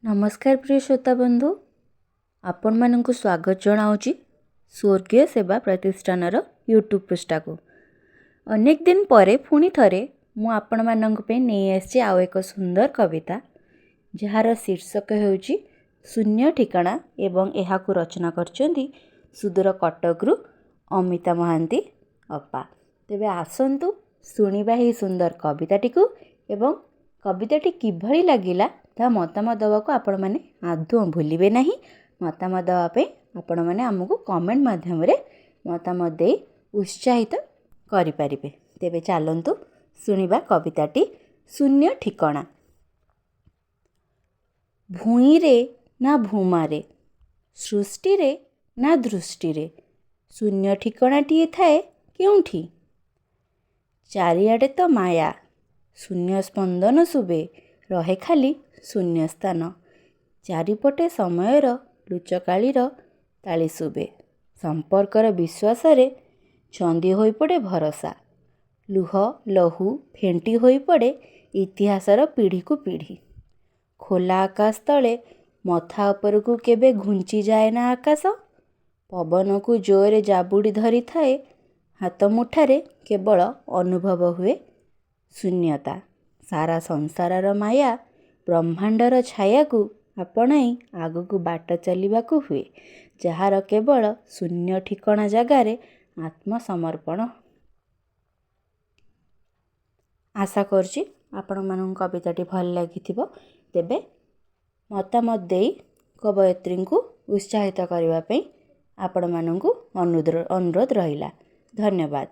नमस्कार प्रिय श्रोता बंधु, आपण मानक स्वागत जनाऊँगी स्वर्गीय सेवा प्रतिष्ठानर यूट्यूब पृष्ठा को। अनेक दिन परे पुणी थरे मु आपण मानक पे नहीं आसी आउ एक सुंदर कविता जार शीर्षक होउची शून्य ठिकाना एवं एहा को रचना करचंदी सुदूर कटकरू अमिता महांती अपा। तेबे आसंतु सुनिबा ही सुंदर कविताटी को एवं कविताटी किभली लागिला ता मतामत देवाक आपण मैंने आदौ भूलिबे नहीं। मतामत देवाई आपण मैंने आमको कमेंट माध्यम रे मतामत दे उत्साहित करिपारिबे। तेबे चलंतु सुनिबा कविताटी शून्य ठिकाना। भूई रे ना भूमारे, सृष्टि रे ना दृष्टि रे, शून्य ठिकानाटीए थाए केउठी। चारिआडे तो माया, शून्य स्पंदन शुभे, रहे खाली शून्य स्थान। चारिपटे समयर लुचकालीर ताली शुभे, संपर्कर विश्वास रे छंदी होई पड़े भरोसा। लुह लहू फेंटी होई पड़े इतिहासर पीढ़ी को पीढ़ी। खोला आकाश तले मथा उपर को केबे घुंची जाए ना आकाश। पवन को जोरे जाबुड़ी धरी थाए, हाथ मुठारे केवल अनुभव हुए शून्यता। सारा संसारर माया ब्रह्मांडर छाया को आपणाई आगको बाट चलिबाकू हुए, जार केवल शून्य ठिकाना जगार आत्मसमर्पण। आशा करछि आपण मानक कविताटी भल लागिथिबो। तेबे मतामत देई कवयित्री को उत्साहित करने आपण मानक अनुरोध रहिला। धन्यवाद।